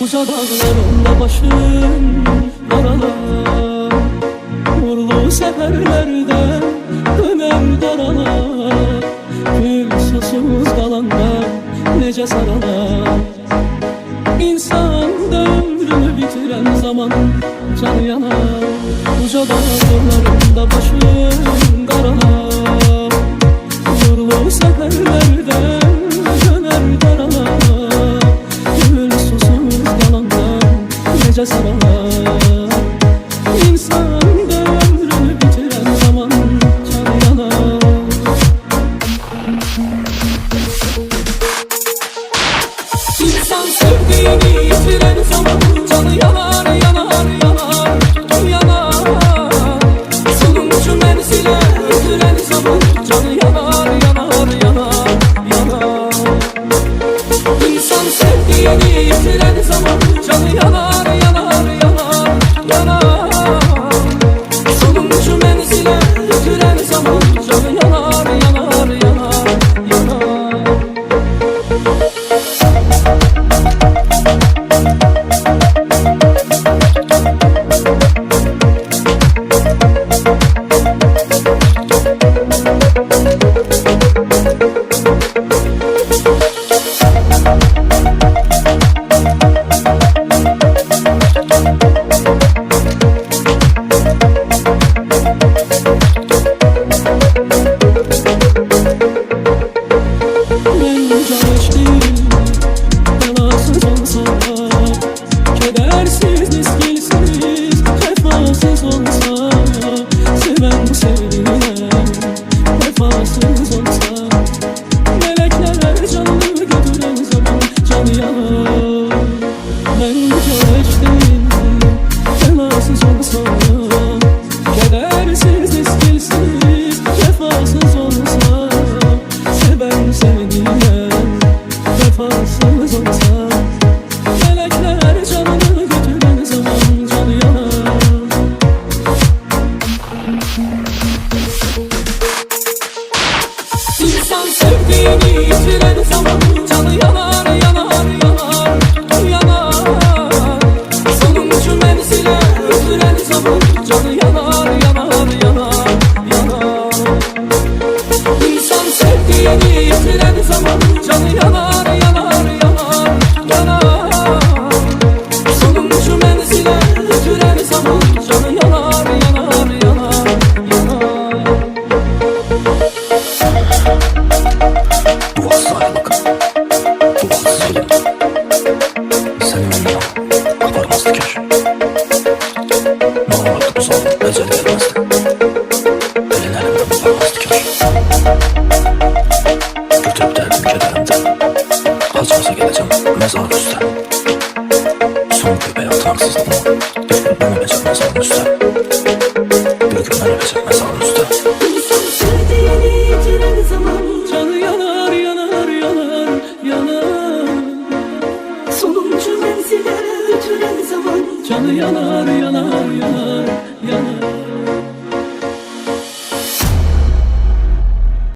Uca dağlarında başım yaralar, nurlu seherlerde döner daralar. Gül susuz kalanlar nece saralar. İnsan da ömrünü bitiren zaman canı yanar. Uca dağlarında başım karalar, nurlu seherlerde döner daralar. Gül susuz kalanlar nece saralar. İnsan da ömrünü bitiren zaman canı yanar. İnsan sevdiğini yitiren zaman canı yanar, yanar, yanar, yanar. Sonuncu menzile öldüren zaman canı yanar, yanar, yanar, yanar. İnsan sevdiğini yitiren zaman canı yanar, yanar, yanar, yanar. Sonuncu menzile öldüren zaman canı yanar, yanar, yanar, yanar. Kedersiz, miskinsiz, vefasız olsa, seven bu sevdiğine vefasız olsa, melekler canını götüren zaman canı yanar. Ben geçtim, vefasız olsa, kedersiz, miskinsiz, vefasız olsa, seven sevdiğine vefasız olsa, melekler canını götüren zaman canı yanar. İnsan sevdiğini yitiren zaman canı yanar, yanar, yanar, yanar. Sonuncu menzile öldüren zaman canı yanar, yanar, yanar, yanar. İnsan sevdiğini yitiren zaman canı yanar, yanar, yanar, yanar. Sonuncu menzile